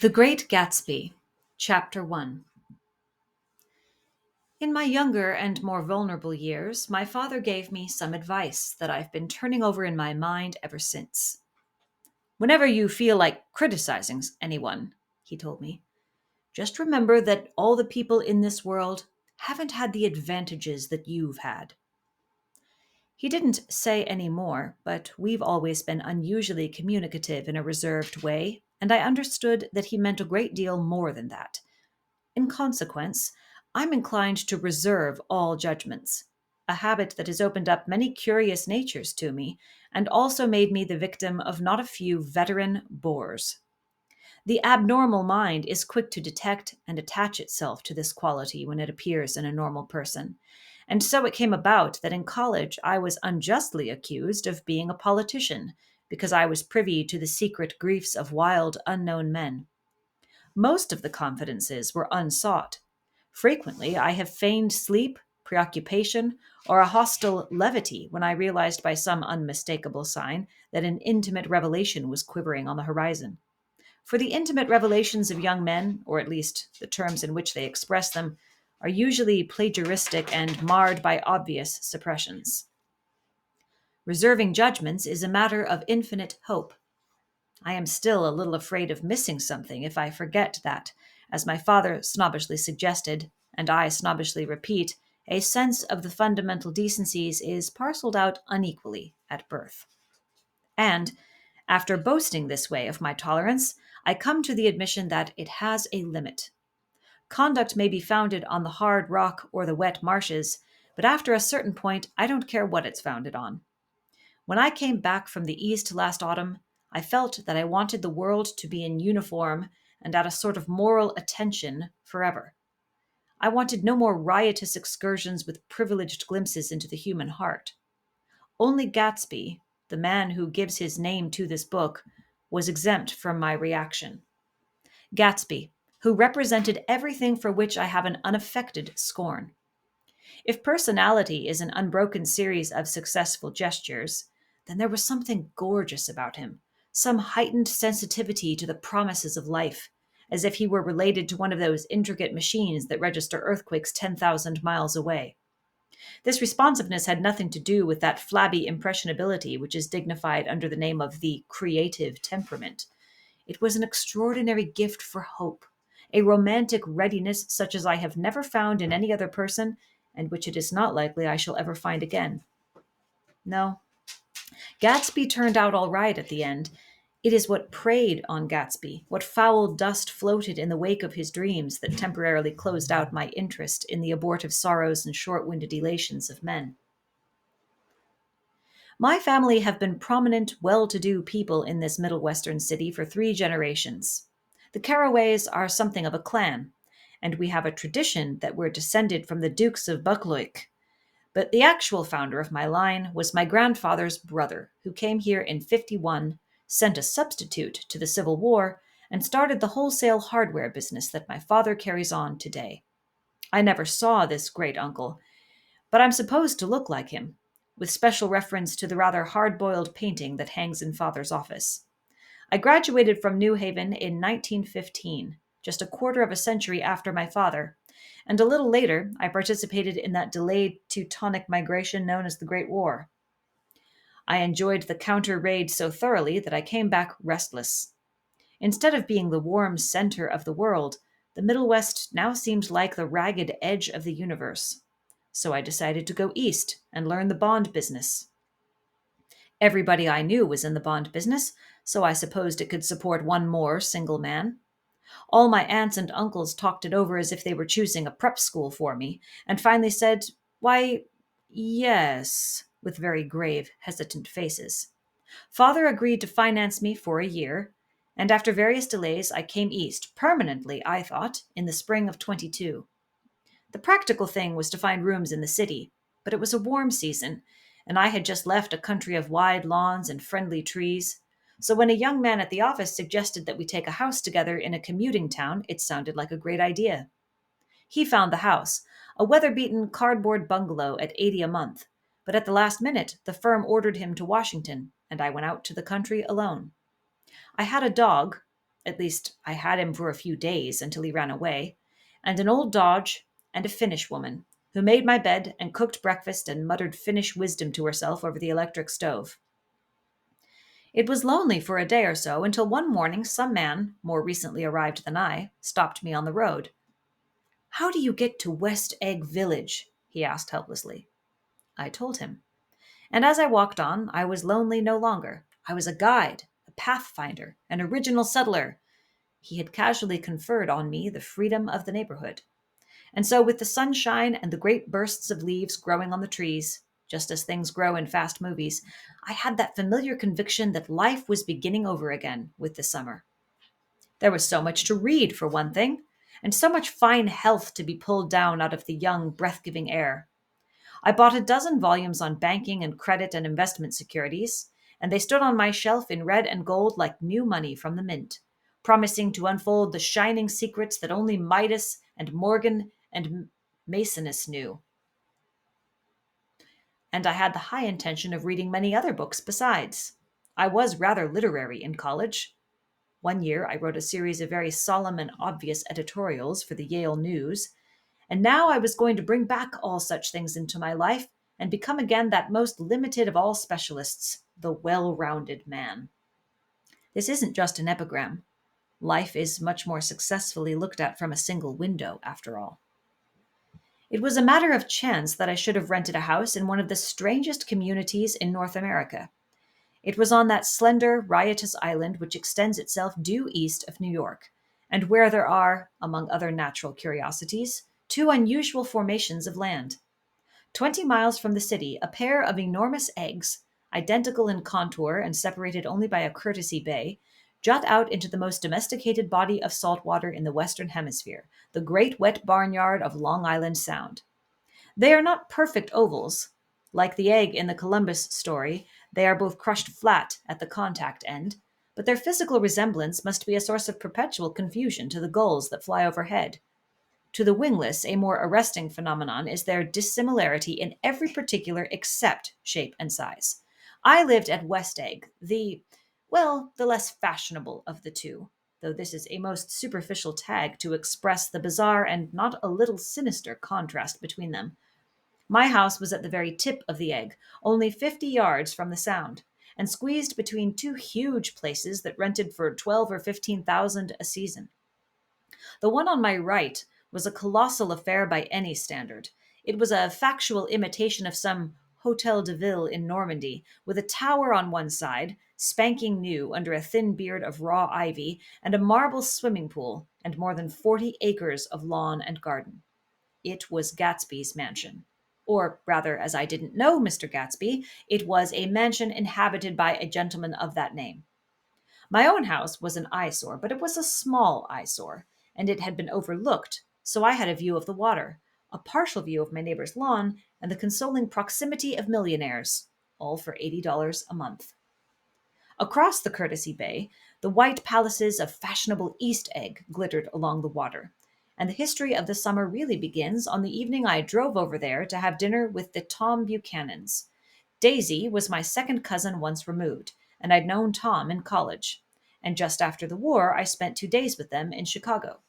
The Great Gatsby, Chapter 1. In my younger and more vulnerable years, my father gave me some advice that I've been turning over in my mind ever since. Whenever you feel like criticizing anyone, he told me, just remember that all the people in this world haven't had the advantages that you've had. He didn't say any more, but we've always been unusually communicative in a reserved way, and I understood that he meant a great deal more than that. In consequence, I'm inclined to reserve all judgments, a habit that has opened up many curious natures to me and also made me the victim of not a few veteran bores. The abnormal mind is quick to detect and attach itself to this quality when it appears in a normal person. And so it came about that in college I was unjustly accused of being a politician because I was privy to the secret griefs of wild, unknown men. Most of the confidences were unsought. Frequently, I have feigned sleep, preoccupation, or a hostile levity when I realized by some unmistakable sign that an intimate revelation was quivering on the horizon. For the intimate revelations of young men, or at least the terms in which they express them, are usually plagiaristic and marred by obvious suppressions. Reserving judgments is a matter of infinite hope. I am still a little afraid of missing something if I forget that, as my father snobbishly suggested, and I snobbishly repeat, a sense of the fundamental decencies is parceled out unequally at birth. And, after boasting this way of my tolerance, I come to the admission that it has a limit. Conduct may be founded on the hard rock or the wet marshes, but after a certain point, I don't care what it's founded on. When I came back from the East last autumn, I felt that I wanted the world to be in uniform and at a sort of moral attention forever. I wanted no more riotous excursions with privileged glimpses into the human heart. Only Gatsby, the man who gives his name to this book, was exempt from my reaction. Gatsby, who represented everything for which I have an unaffected scorn. If personality is an unbroken series of successful gestures, then there was something gorgeous about him, some heightened sensitivity to the promises of life, as if he were related to one of those intricate machines that register earthquakes 10,000 miles away. This responsiveness had nothing to do with that flabby impressionability which is dignified under the name of the creative temperament. It was an extraordinary gift for hope, a romantic readiness such as I have never found in any other person, and which it is not likely I shall ever find again. No, Gatsby turned out all right at the end. It is what preyed on Gatsby, what foul dust floated in the wake of his dreams that temporarily closed out my interest in the abortive sorrows and short-winded elations of men. My family have been prominent, well-to-do people in this Middle Western city for 3 generations. The Carraways are something of a clan, and we have a tradition that we're descended from the Dukes of Buccleuch. But the actual founder of my line was my grandfather's brother, who came here in '51, sent a substitute to the Civil War, and started the wholesale hardware business that my father carries on today. I never saw this great uncle, but I'm supposed to look like him, with special reference to the rather hard-boiled painting that hangs in father's office. I graduated from New Haven in 1915, just a quarter of a century after my father, and a little later I participated in that delayed Teutonic migration known as the Great War. I enjoyed the counter-raid so thoroughly that I came back restless. Instead of being the warm center of the world, the Middle West now seemed like the ragged edge of the universe. So I decided to go east and learn the bond business. Everybody I knew was in the bond business, so I supposed it could support one more single man. All my aunts and uncles talked it over as if they were choosing a prep school for me, and finally said, "Why, yes," with very grave, hesitant faces. Father agreed to finance me for a year, and after various delays, I came east, permanently, I thought, in the spring of '22. The practical thing was to find rooms in the city, but it was a warm season, and I had just left a country of wide lawns and friendly trees. So when a young man at the office suggested that we take a house together in a commuting town, it sounded like a great idea. He found the house, a weather-beaten cardboard bungalow at $80 a month, but at the last minute the firm ordered him to Washington, and I went out to the country alone. I had a dog, At least, I had him for a few days until he ran away, and an old Dodge, and a Finnish woman, who made my bed and cooked breakfast and muttered Finnish wisdom to herself over the electric stove. It was lonely for a day or so until one morning some man, more recently arrived than I, stopped me on the road. "How do you get to West Egg Village?" he asked helplessly. I told him. And as I walked on, I was lonely no longer. I was a guide, a pathfinder, an original settler. He had casually conferred on me the freedom of the neighborhood. And so, with the sunshine and the great bursts of leaves growing on the trees, just as things grow in fast movies, I had that familiar conviction that life was beginning over again with the summer. There was so much to read, for one thing, and so much fine health to be pulled down out of the young, breath giving air. I bought a dozen volumes on banking and credit and investment securities, and they stood on my shelf in red and gold like new money from the mint, promising to unfold the shining secrets that only Midas and Morgan and Masoness knew. And I had the high intention of reading many other books besides. I was rather literary in college. One year I wrote a series of very solemn and obvious editorials for the Yale News, and now I was going to bring back all such things into my life and become again that most limited of all specialists, the well-rounded man. This isn't just an epigram. Life is much more successfully looked at from a single window, after all. It was a matter of chance that I should have rented a house in one of the strangest communities in North America. It was on that slender, riotous island which extends itself due east of New York, and where there are, among other natural curiosities, two unusual formations of land. 20 miles from the city, a pair of enormous eggs, identical in contour and separated only by a courtesy bay, jut out into the most domesticated body of salt water in the Western Hemisphere, the great wet barnyard of Long Island Sound. They are not perfect ovals. Like the egg in the Columbus story, they are both crushed flat at the contact end, but their physical resemblance must be a source of perpetual confusion to the gulls that fly overhead. To the wingless, a more arresting phenomenon is their dissimilarity in every particular except shape and size. I lived at West Egg, the less fashionable of the two, though this is a most superficial tag to express the bizarre and not a little sinister contrast between them. My house was at the very tip of the egg, only 50 yards from the Sound, and squeezed between two huge places that rented for 12 or 15,000 a season. The one on my right was a colossal affair by any standard. It was a factual imitation of some Hotel de Ville in Normandy, with a tower on one side, spanking new under a thin beard of raw ivy, and a marble swimming pool, and more than 40 acres of lawn and garden. It was Gatsby's mansion. Or rather, as I didn't know Mr. Gatsby, it was a mansion inhabited by a gentleman of that name. My own house was an eyesore, but it was a small eyesore, and it had been overlooked, so I had a view of the water, a partial view of my neighbor's lawn, and the consoling proximity of millionaires, all for $80 a month. Across the Courtesy Bay, the white palaces of fashionable East Egg glittered along the water, and the history of the summer really begins on the evening I drove over there to have dinner with the Tom Buchanans. Daisy was my second cousin once removed, and I'd known Tom in college. And just after the war, I spent 2 days with them in Chicago.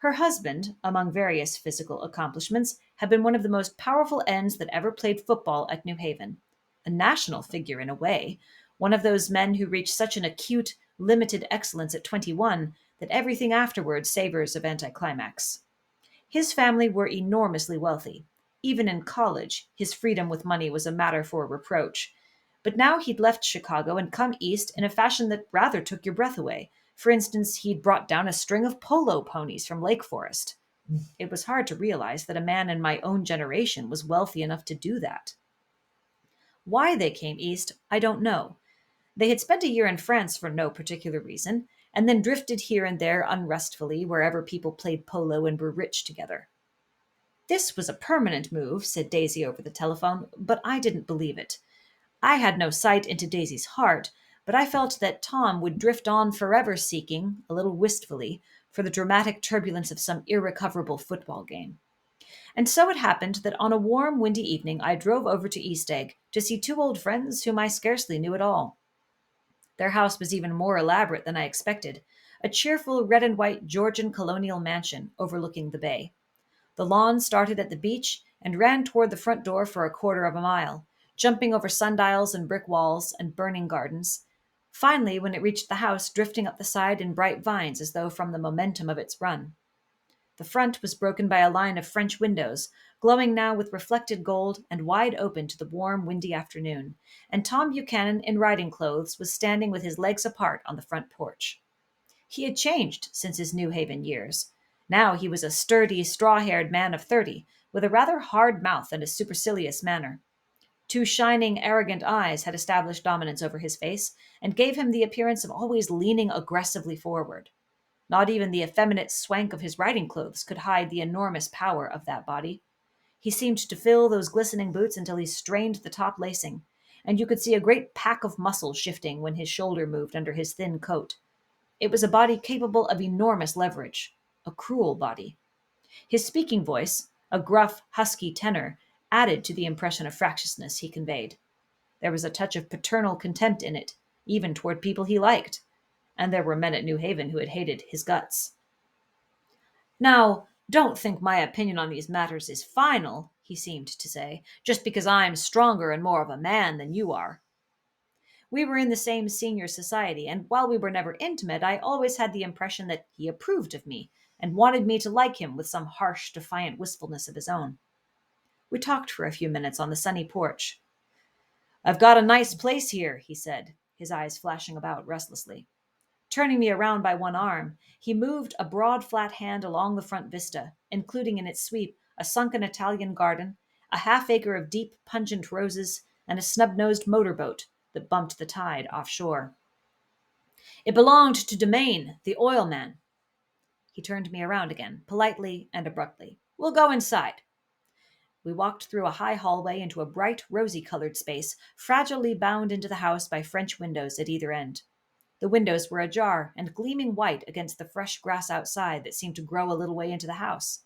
Her husband, among various physical accomplishments, had been one of the most powerful ends that ever played football at New Haven. A national figure in a way, one of those men who reach such an acute, limited excellence at 21 that everything afterward savors of anticlimax. His family were enormously wealthy. Even in college, his freedom with money was a matter for reproach. But now he'd left Chicago and come east in a fashion that rather took your breath away. For instance, he'd brought down a string of polo ponies from Lake Forest. It was hard to realize that a man in my own generation was wealthy enough to do that. Why they came east, I don't know. They had spent a year in France for no particular reason, and then drifted here and there unrestfully wherever people played polo and were rich together. "This was a permanent move," said Daisy over the telephone, but I didn't believe it. I had no sight into Daisy's heart, but I felt that Tom would drift on forever seeking, a little wistfully, for the dramatic turbulence of some irrecoverable football game. And so it happened that on a warm, windy evening I drove over to East Egg to see two old friends whom I scarcely knew at all. Their house was even more elaborate than I expected. a cheerful red and white Georgian colonial mansion overlooking the bay. The lawn started at the beach and ran toward the front door for a quarter of a mile, jumping over sundials and brick walls and burning gardens. Finally, when it reached the house, drifting up the side in bright vines as though from the momentum of its run. The front was broken by a line of French windows, glowing now with reflected gold and wide open to the warm, windy afternoon, and Tom Buchanan in riding clothes was standing with his legs apart on the front porch. He had changed since his New Haven years. Now he was a sturdy, straw-haired man of 30, with a rather hard mouth and a supercilious manner. Two shining, arrogant eyes had established dominance over his face and gave him the appearance of always leaning aggressively forward. Not even the effeminate swank of his riding clothes could hide the enormous power of that body. He seemed to fill those glistening boots until he strained the top lacing, and you could see a great pack of muscle shifting when his shoulder moved under his thin coat. It was a body capable of enormous leverage, a cruel body. His speaking voice, a gruff, husky tenor, added to the impression of fractiousness he conveyed. There was a touch of paternal contempt in it, even toward people he liked, and there were men at New Haven who had hated his guts. "Now, don't think my opinion on these matters is final," he seemed to say, "just because I'm stronger and more of a man than you are." We were in the same senior society, and while we were never intimate, I always had the impression that he approved of me and wanted me to like him with some harsh, defiant wistfulness of his own. We talked for a few minutes on the sunny porch. "I've got a nice place here," he said, his eyes flashing about restlessly. Turning me around by one arm, he moved a broad, flat hand along the front vista, including in its sweep a sunken Italian garden, a half-acre of deep, pungent roses, and a snub-nosed motorboat that bumped the tide offshore. "It belonged to Domain, the oil man." He turned me around again, politely and abruptly. "We'll go inside." We walked through a high hallway into a bright, rosy-colored space, fragilely bound into the house by French windows at either end. The windows were ajar and gleaming white against the fresh grass outside that seemed to grow a little way into the house.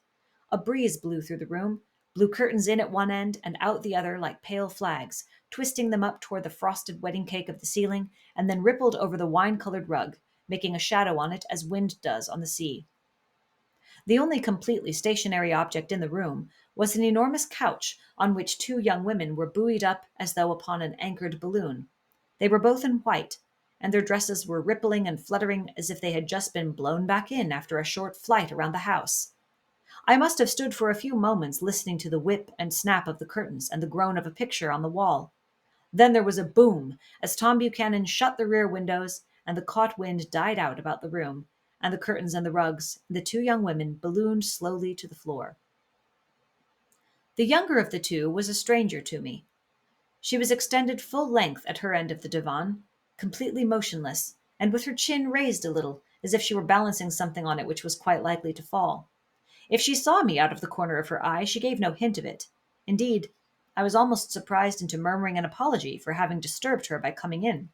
A breeze blew through the room, blew curtains in at one end and out the other like pale flags, twisting them up toward the frosted wedding cake of the ceiling, and then rippled over the wine-colored rug, making a shadow on it as wind does on the sea. The only completely stationary object in the room was an enormous couch on which two young women were buoyed up as though upon an anchored balloon. They were both in white, and their dresses were rippling and fluttering as if they had just been blown back in after a short flight around the house. I must have stood for a few moments listening to the whip and snap of the curtains and the groan of a picture on the wall. Then there was a boom as Tom Buchanan shut the rear windows, and the caught wind died out about the room, and the curtains and the rugs, and the two young women ballooned slowly to the floor. The younger of the two was a stranger to me. She was extended full length at her end of the divan, completely motionless, and with her chin raised a little, as if she were balancing something on it which was quite likely to fall. If she saw me out of the corner of her eye, she gave no hint of it. Indeed, I was almost surprised into murmuring an apology for having disturbed her by coming in.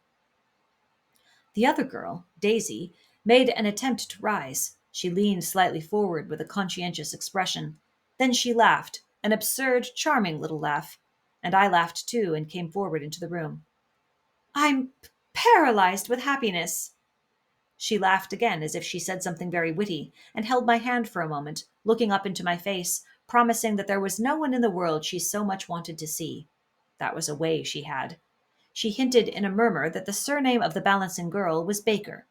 The other girl, Daisy, made an attempt to rise. She leaned slightly forward with a conscientious expression. Then she laughed, an absurd, charming little laugh, and I laughed too and came forward into the room. "I'm paralyzed with happiness." She laughed again as if she said something very witty, and held my hand for a moment, looking up into my face, promising that there was no one in the world she so much wanted to see. That was a way she had. She hinted in a murmur that the surname of the balancing girl was Baker.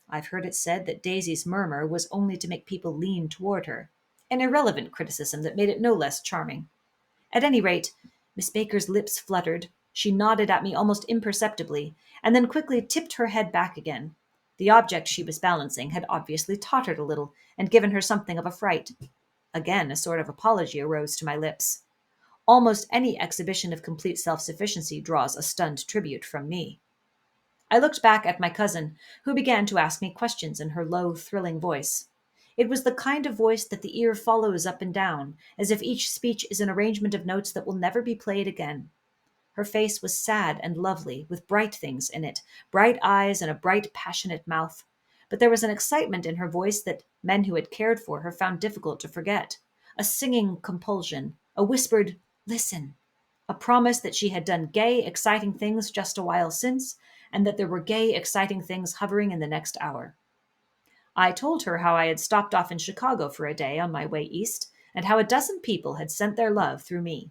I've heard it said that Daisy's murmur was only to make people lean toward her, an irrelevant criticism that made it no less charming. At any rate, Miss Baker's lips fluttered, she nodded at me almost imperceptibly, and then quickly tipped her head back again. The object she was balancing had obviously tottered a little and given her something of a fright. Again, a sort of apology arose to my lips. Almost any exhibition of complete self-sufficiency draws a stunned tribute from me. I looked back at my cousin, who began to ask me questions in her low, thrilling voice. It was the kind of voice that the ear follows up and down, as if each speech is an arrangement of notes that will never be played again. Her face was sad and lovely, with bright things in it, bright eyes and a bright, passionate mouth. But there was an excitement in her voice that men who had cared for her found difficult to forget. A singing compulsion, a whispered, "Listen," a promise that she had done gay, exciting things just a while since, and that there were gay, exciting things hovering in the next hour. I told her how I had stopped off in Chicago for a day on my way east, and how a dozen people had sent their love through me.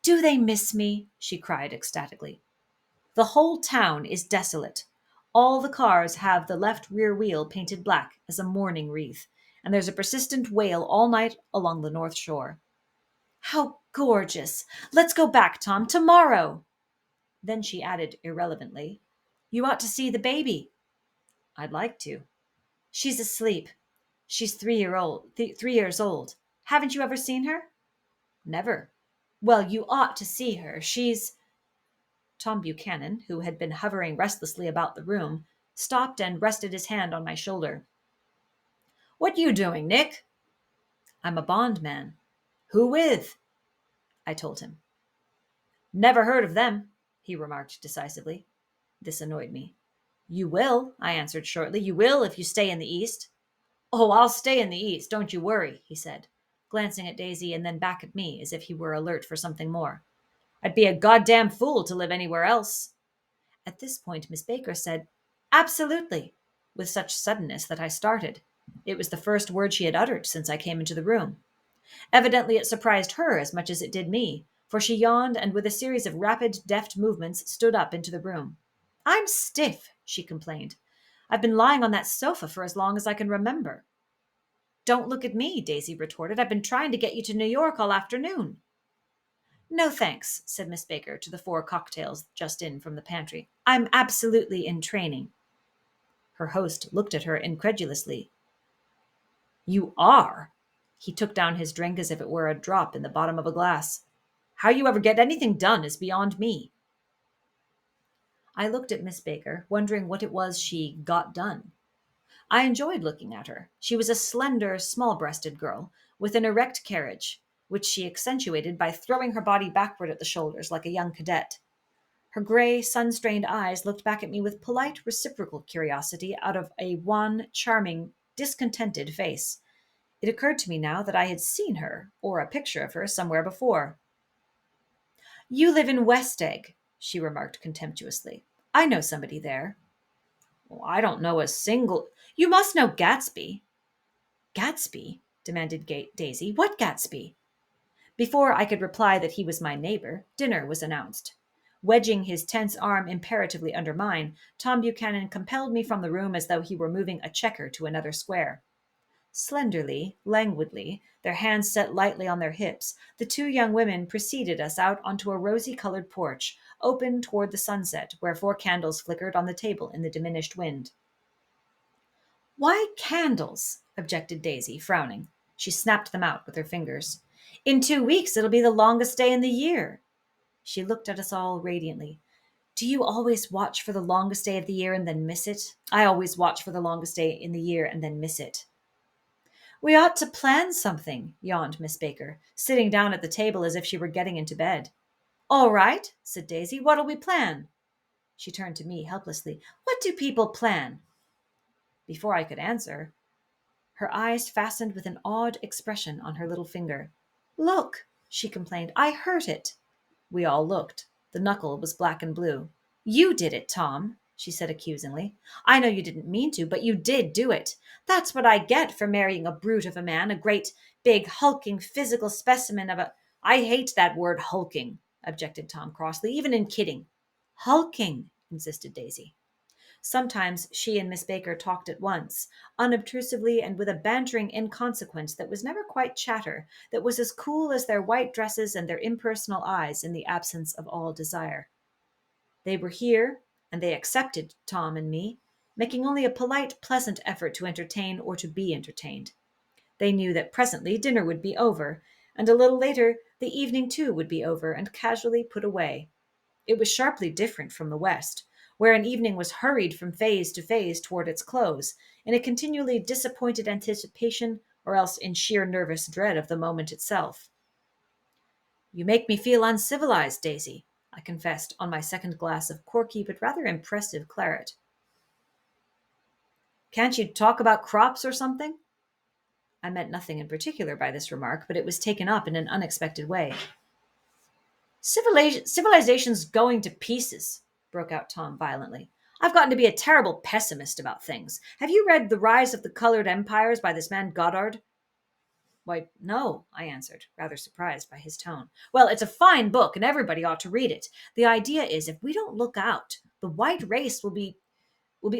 Do they miss me? She cried ecstatically. The whole town is desolate. All the cars have the left rear wheel painted black as a mourning wreath, and there's a persistent wail all night along the North Shore. How gorgeous! Let's go back, Tom, tomorrow! Then she added irrelevantly, You ought to see the baby. I'd like to. She's asleep. She's 3 years old. Haven't you ever seen her? Never. Well, you ought to see her. She's... Tom Buchanan, who had been hovering restlessly about the room, stopped and rested his hand on my shoulder. What you doing, Nick? I'm a bondman. Who with? I told him. Never heard of them, he remarked decisively. This annoyed me. You will, I answered shortly. You will if you stay in the East. Oh, I'll stay in the East, don't you worry, he said, glancing at Daisy and then back at me as if he were alert for something more. I'd be a goddamn fool to live anywhere else. At this point, Miss Baker said, Absolutely, with such suddenness that I started. It was the first word she had uttered since I came into the room. Evidently it surprised her as much as it did me, for she yawned and with a series of rapid, deft movements stood up into the room. I'm stiff, she complained. I've been lying on that sofa for as long as I can remember. Don't look at me, Daisy retorted. I've been trying to get you to New York all afternoon. No thanks, said Miss Baker to the 4 cocktails just in from the pantry. I'm absolutely in training. Her host looked at her incredulously. You are? He took down his drink as if it were a drop in the bottom of a glass. How you ever get anything done is beyond me. I looked at Miss Baker, wondering what it was she got done. I enjoyed looking at her. She was a slender, small-breasted girl, with an erect carriage, which she accentuated by throwing her body backward at the shoulders like a young cadet. Her gray, sun-strained eyes looked back at me with polite, reciprocal curiosity out of a wan, charming, discontented face. It occurred to me now that I had seen her, or a picture of her, somewhere before. You live in West Egg, she remarked contemptuously. I know somebody there. Well, I don't know a single... You must know Gatsby. Gatsby? Demanded Daisy. What Gatsby? Before I could reply that he was my neighbor, dinner was announced. Wedging his tense arm imperatively under mine, Tom Buchanan compelled me from the room as though he were moving a checker to another square. Slenderly, languidly, their hands set lightly on their hips, the 2 young women preceded us out onto a rosy-colored porch, open toward the sunset, where 4 candles flickered on the table in the diminished wind. Why candles? Objected Daisy, frowning. She snapped them out with her fingers. In 2 weeks it'll be the longest day in the year. She looked at us all radiantly. Do you always watch for the longest day of the year and then miss it? I always watch for the longest day in the year and then miss it. We ought to plan something, yawned Miss Baker, sitting down at the table as if she were getting into bed. All right, said Daisy. What'll we plan? She turned to me helplessly. What do people plan? Before I could answer, her eyes fastened with an odd expression on her little finger. Look, she complained. I hurt it. We all looked. The knuckle was black and blue. You did it, Tom, she said accusingly. I know you didn't mean to, but you did do it. That's what I get for marrying a brute of a man, a great, big, hulking, physical specimen of a... I hate that word hulking, objected Tom crossly, even in kidding. Hulking, insisted Daisy. Sometimes she and Miss Baker talked at once, unobtrusively and with a bantering inconsequence that was never quite chatter, that was as cool as their white dresses and their impersonal eyes in the absence of all desire. They were here, and they accepted Tom and me, making only a polite, pleasant effort to entertain or to be entertained. They knew that presently dinner would be over, and a little later the evening too would be over and casually put away. It was sharply different from the West, where an evening was hurried from phase to phase toward its close, in a continually disappointed anticipation or else in sheer nervous dread of the moment itself. You make me feel uncivilized, Daisy, I confessed on my second glass of corky but rather impressive claret. Can't you talk about crops or something? I meant nothing in particular by this remark, but it was taken up in an unexpected way. Civilization's going to pieces, broke out Tom violently. I've gotten to be a terrible pessimist about things. Have you read The Rise of the Colored Empires by this man Goddard? Why, no, I answered, rather surprised by his tone. Well, it's a fine book, and everybody ought to read it. The idea is if we don't look out, the white race will be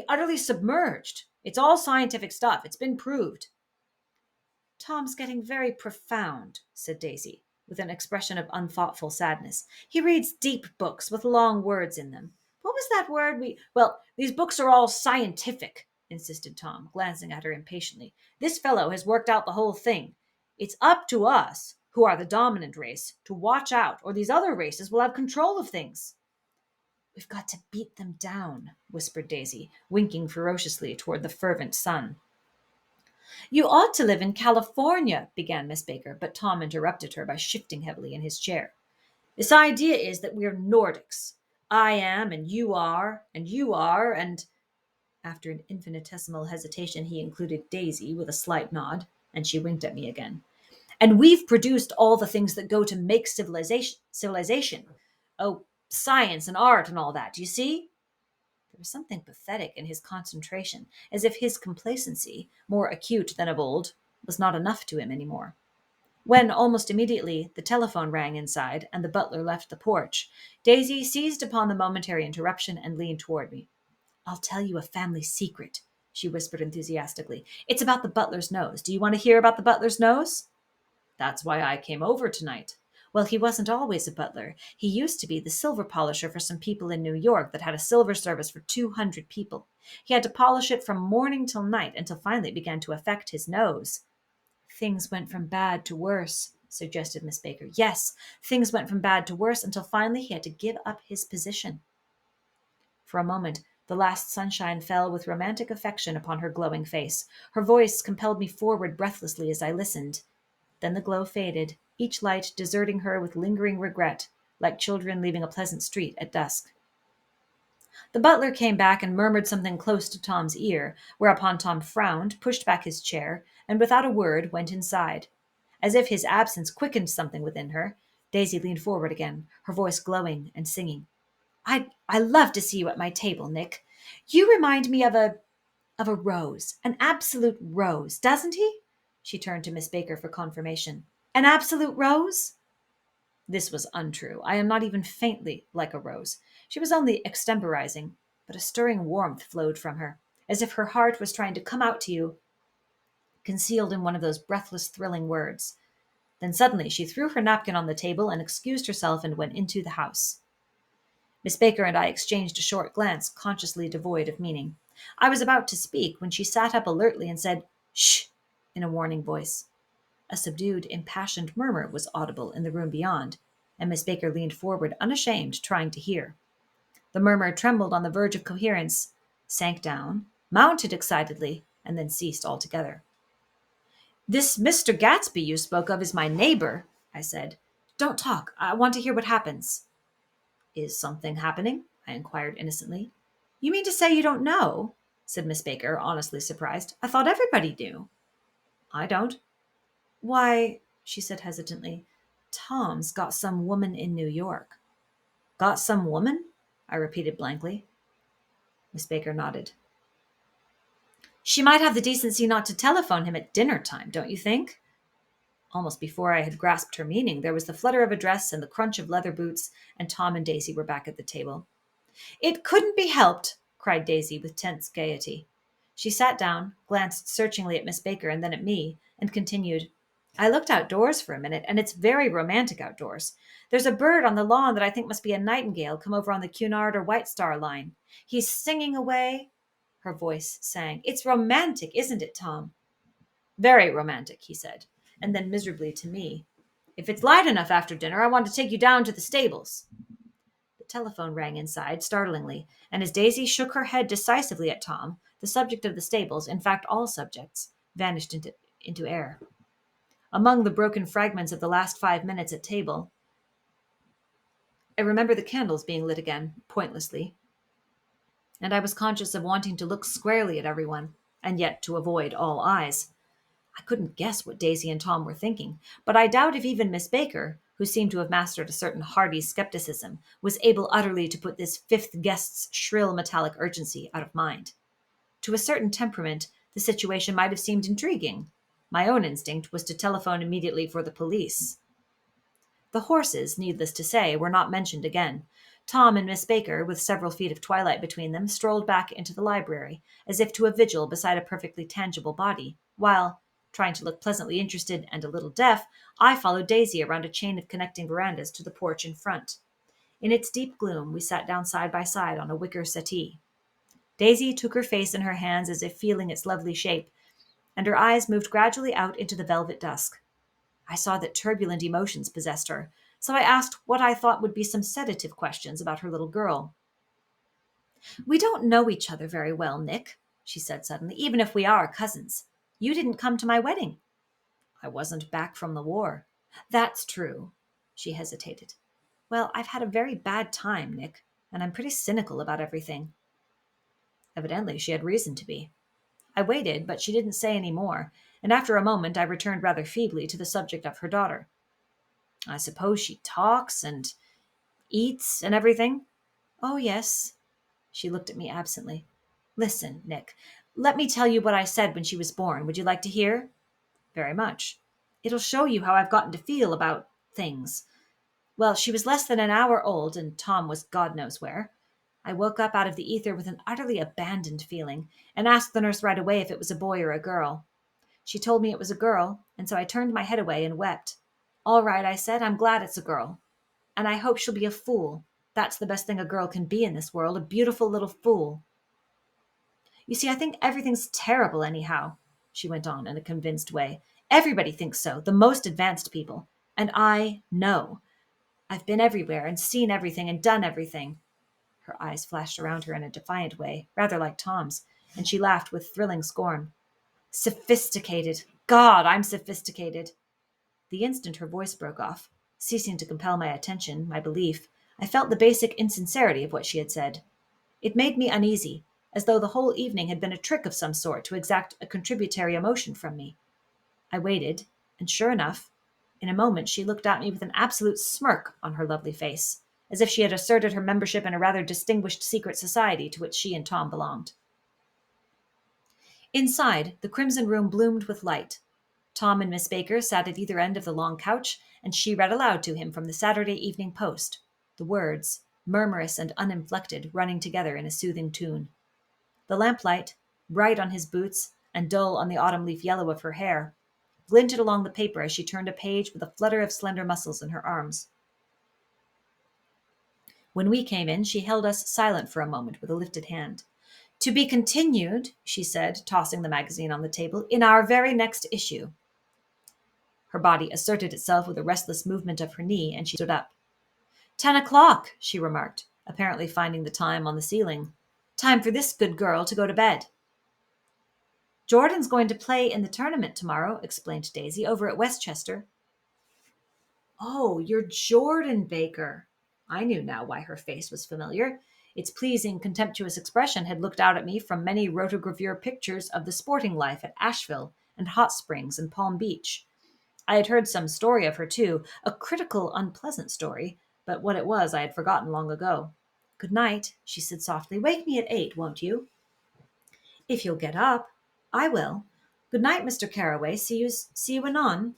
utterly submerged. It's all scientific stuff. It's been proved. Tom's getting very profound, said Daisy, with an expression of unthoughtful sadness. He reads deep books with long words in them. What was that word Well, these books are all scientific, insisted Tom, glancing at her impatiently. This fellow has worked out the whole thing. It's up to us, who are the dominant race, to watch out, or these other races will have control of things. We've got to beat them down, whispered Daisy, winking ferociously toward the fervent sun. You ought to live in California, began Miss Baker, but Tom interrupted her by shifting heavily in his chair. This idea is that we're Nordics. I am, and you are, and after an infinitesimal hesitation, he included Daisy with a slight nod, and she winked at me again. And we've produced all the things that go to make civilization. Oh, science and art and all that, do you see? There was something pathetic in his concentration, as if his complacency, more acute than of old, was not enough to him any more. When, almost immediately, the telephone rang inside and the butler left the porch, Daisy seized upon the momentary interruption and leaned toward me. I'll tell you a family secret, she whispered enthusiastically. It's about the butler's nose. Do you want to hear about the butler's nose? That's why I came over tonight. Well, he wasn't always a butler. He used to be the silver polisher for some people in New York that had a silver service for 200 people. He had to polish it from morning till night until finally it began to affect his nose. Things went from bad to worse, suggested Miss Baker. Yes, things went from bad to worse until finally he had to give up his position. For a moment, the last sunshine fell with romantic affection upon her glowing face. Her voice compelled me forward breathlessly as I listened. Then the glow faded, each light deserting her with lingering regret, like children leaving a pleasant street at dusk. The butler came back and murmured something close to Tom's ear, whereupon Tom frowned, pushed back his chair, and without a word went inside. As if his absence quickened something within her, Daisy leaned forward again, her voice glowing and singing. I love to see you at my table, Nick. You remind me of a rose, an absolute rose, doesn't he? She turned to Miss Baker for confirmation. An absolute rose? This was untrue. I am not even faintly like a rose. She was only extemporizing, but a stirring warmth flowed from her, as if her heart was trying to come out to you, concealed in one of those breathless, thrilling words. Then suddenly she threw her napkin on the table and excused herself and went into the house. Miss Baker and I exchanged a short glance, consciously devoid of meaning. I was about to speak when she sat up alertly and said, "Shh," in a warning voice. A subdued, impassioned murmur was audible in the room beyond, and Miss Baker leaned forward, unashamed, trying to hear. The murmur trembled on the verge of coherence, sank down, mounted excitedly, and then ceased altogether. "This Mr. Gatsby you spoke of is my neighbor," I said. "Don't talk. I want to hear what happens." "Is something happening?" I inquired innocently. "You mean to say you don't know?" said Miss Baker, honestly surprised. "I thought everybody knew." "I don't." "Why," she said hesitantly, "Tom's got some woman in New York." "Got some woman?" I repeated blankly. Miss Baker nodded. "She might have the decency not to telephone him at dinner time, don't you think?" Almost before I had grasped her meaning, there was the flutter of a dress and the crunch of leather boots, and Tom and Daisy were back at the table. "It couldn't be helped," cried Daisy with tense gaiety. She sat down, glanced searchingly at Miss Baker and then at me, and continued, "I looked outdoors for a minute, and it's very romantic outdoors. There's a bird on the lawn that I think must be a nightingale come over on the Cunard or White Star line. He's singing away." Her voice sang. "It's romantic, isn't it, Tom?" "Very romantic," he said, and then miserably to me, "If it's light enough after dinner, I want to take you down to the stables." The telephone rang inside, startlingly, and as Daisy shook her head decisively at Tom, the subject of the stables, in fact all subjects, vanished into air. Among the broken fragments of the last 5 minutes at table, I remember the candles being lit again, pointlessly, and I was conscious of wanting to look squarely at everyone, and yet to avoid all eyes. I couldn't guess what Daisy and Tom were thinking, but I doubt if even Miss Baker, who seemed to have mastered a certain hardy skepticism, was able utterly to put this fifth guest's shrill metallic urgency out of mind. To a certain temperament, the situation might have seemed intriguing. My own instinct was to telephone immediately for the police. The horses, needless to say, were not mentioned again. Tom and Miss Baker, with several feet of twilight between them, strolled back into the library, as if to a vigil beside a perfectly tangible body, while, trying to look pleasantly interested and a little deaf, I followed Daisy around a chain of connecting verandas to the porch in front. In its deep gloom, we sat down side by side on a wicker settee. Daisy took her face in her hands as if feeling its lovely shape, and her eyes moved gradually out into the velvet dusk. I saw that turbulent emotions possessed her, so I asked what I thought would be some sedative questions about her little girl. "We don't know each other very well, Nick," she said suddenly, "even if we are cousins. You didn't come to my wedding." "I wasn't back from the war." "That's true." She hesitated. "Well, I've had a very bad time, Nick, and I'm pretty cynical about everything." Evidently, she had reason to be. I waited, but she didn't say any more, and after a moment I returned rather feebly to the subject of her daughter. "I suppose she talks and eats and everything?" "Oh, yes." She looked at me absently. "Listen, Nick, let me tell you what I said when she was born. Would you like to hear?" "Very much." "It'll show you how I've gotten to feel about things. Well, she was less than an hour old, and Tom was God knows where. I woke up out of the ether with an utterly abandoned feeling, and asked the nurse right away if it was a boy or a girl. She told me it was a girl, and so I turned my head away and wept. 'All right,' I said, 'I'm glad it's a girl. And I hope she'll be a fool. That's the best thing a girl can be in this world, a beautiful little fool.' You see, I think everything's terrible anyhow," she went on in a convinced way. "Everybody thinks so, the most advanced people. And I know. I've been everywhere and seen everything and done everything." Her eyes flashed around her in a defiant way, rather like Tom's, and she laughed with thrilling scorn. "Sophisticated. God, I'm sophisticated." The instant her voice broke off, ceasing to compel my attention, my belief, I felt the basic insincerity of what she had said. It made me uneasy, as though the whole evening had been a trick of some sort to exact a contributory emotion from me. I waited, and sure enough, in a moment she looked at me with an absolute smirk on her lovely face, as if she had asserted her membership in a rather distinguished secret society to which she and Tom belonged. Inside, the crimson room bloomed with light. Tom and Miss Baker sat at either end of the long couch, and she read aloud to him from the Saturday Evening Post, the words, murmurous and uninflected, running together in a soothing tune. The lamplight, bright on his boots and dull on the autumn leaf yellow of her hair, glinted along the paper as she turned a page with a flutter of slender muscles in her arms. When we came in, she held us silent for a moment with a lifted hand. "To be continued," she said, tossing the magazine on the table, "in our very next issue." Her body asserted itself with a restless movement of her knee, and she stood up. "10 o'clock," she remarked, apparently finding the time on the ceiling. "Time for this good girl to go to bed." "Jordan's going to play in the tournament tomorrow," explained Daisy, "over at Westchester." "Oh, you're Jordan Baker." I knew now why her face was familiar. Its pleasing, contemptuous expression had looked out at me from many rotogravure pictures of the sporting life at Asheville and Hot Springs and Palm Beach. I had heard some story of her, too, a critical, unpleasant story, but what it was I had forgotten long ago. "Good night," she said softly. "Wake me at 8, won't you?" "If you'll get up." "I will. Good night, Mr. Carroway. See you anon."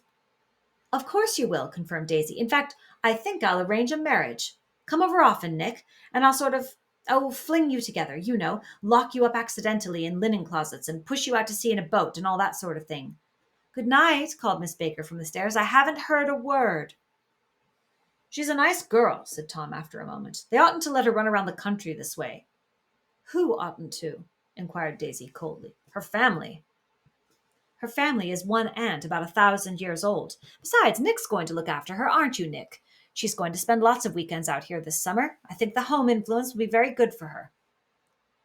"Of course you will," confirmed Daisy. "In fact, I think I'll arrange a marriage. Come over often, Nick, and I'll fling you together, you know, lock you up accidentally in linen closets and push you out to sea in a boat and all that sort of thing." "Good night," called Miss Baker from the stairs. "I haven't heard a word." "She's a nice girl," said Tom after a moment. "They oughtn't to let her run around the country this way." "Who oughtn't to?" inquired Daisy coldly. "Her family." "Her family is one aunt about 1,000 years old. Besides, Nick's going to look after her, aren't you, Nick? She's going to spend lots of weekends out here this summer. I think the home influence will be very good for her."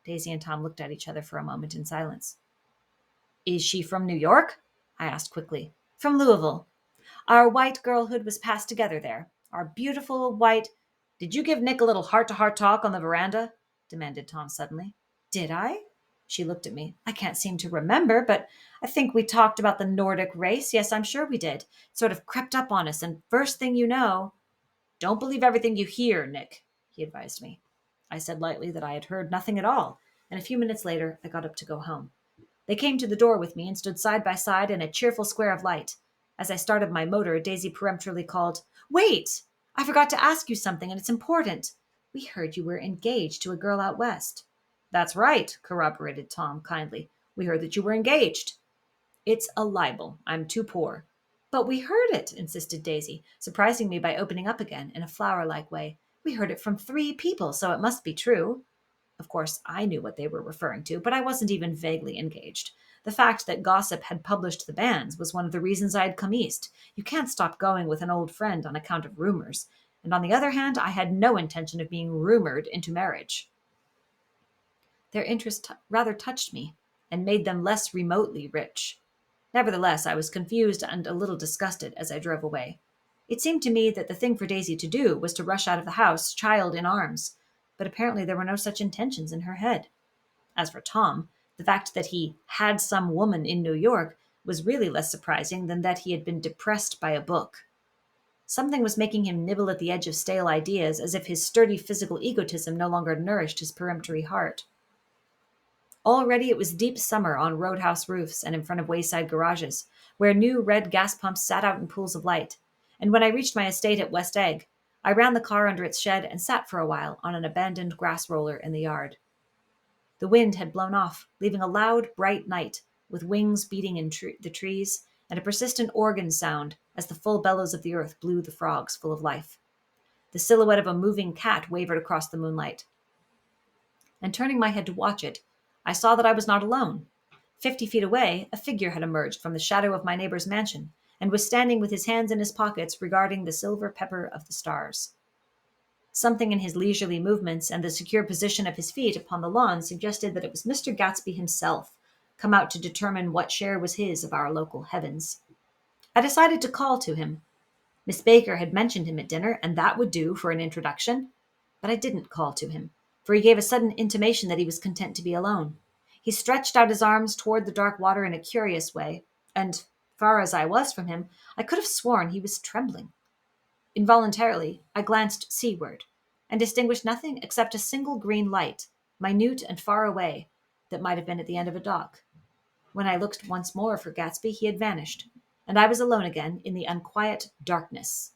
Daisy and Tom looked at each other for a moment in silence. "Is she from New York?" I asked quickly. "From Louisville. Our white girlhood was passed together there. Our beautiful white—" "Did you give Nick a little heart-to-heart talk on the veranda?" demanded Tom suddenly. "Did I?" She looked at me. I can't seem to remember, but I think we talked about the Nordic race. Yes, I'm sure we did. It sort of crept up on us, and first thing you know, don't believe everything you hear, Nick, he advised me. I said lightly that I had heard nothing at all, and a few minutes later I got up to go home. They came to the door with me and stood side by side in a cheerful square of light. As I started my motor, Daisy peremptorily called, "Wait! I forgot to ask you something, and it's important. We heard you were engaged to a girl out west." "That's right," corroborated Tom kindly. "We heard that you were engaged." "It's a libel. I'm too poor." "But we heard it," insisted Daisy, surprising me by opening up again in a flower-like way. "We heard it from 3 people, so it must be true." Of course, I knew what they were referring to, but I wasn't even vaguely engaged. The fact that gossip had published the bans was one of the reasons I had come east. You can't stop going with an old friend on account of rumors. And on the other hand, I had no intention of being rumored into marriage. Their interest rather touched me and made them less remotely rich. Nevertheless, I was confused and a little disgusted as I drove away. It seemed to me that the thing for Daisy to do was to rush out of the house, child in arms, but apparently there were no such intentions in her head. As for Tom, the fact that he had some woman in New York was really less surprising than that he had been depressed by a book. Something was making him nibble at the edge of stale ideas, as if his sturdy physical egotism no longer nourished his peremptory heart. Already it was deep summer on roadhouse roofs and in front of wayside garages, where new red gas pumps sat out in pools of light. And when I reached my estate at West Egg, I ran the car under its shed and sat for a while on an abandoned grass roller in the yard. The wind had blown off, leaving a loud, bright night, with wings beating in the trees and a persistent organ sound as the full bellows of the earth blew the frogs full of life. The silhouette of a moving cat wavered across the moonlight. And turning my head to watch it, I saw that I was not alone. 50 feet away, a figure had emerged from the shadow of my neighbor's mansion and was standing with his hands in his pockets regarding the silver pepper of the stars. Something in his leisurely movements and the secure position of his feet upon the lawn suggested that it was Mr. Gatsby himself, come out to determine what share was his of our local heavens. I decided to call to him. Miss Baker had mentioned him at dinner, and that would do for an introduction. But I didn't call to him, for he gave a sudden intimation that he was content to be alone. He stretched out his arms toward the dark water in a curious way, and, far as I was from him, I could have sworn he was trembling. Involuntarily, I glanced seaward, and distinguished nothing except a single green light, minute and far away, that might have been at the end of a dock. When I looked once more for Gatsby, he had vanished, and I was alone again in the unquiet darkness.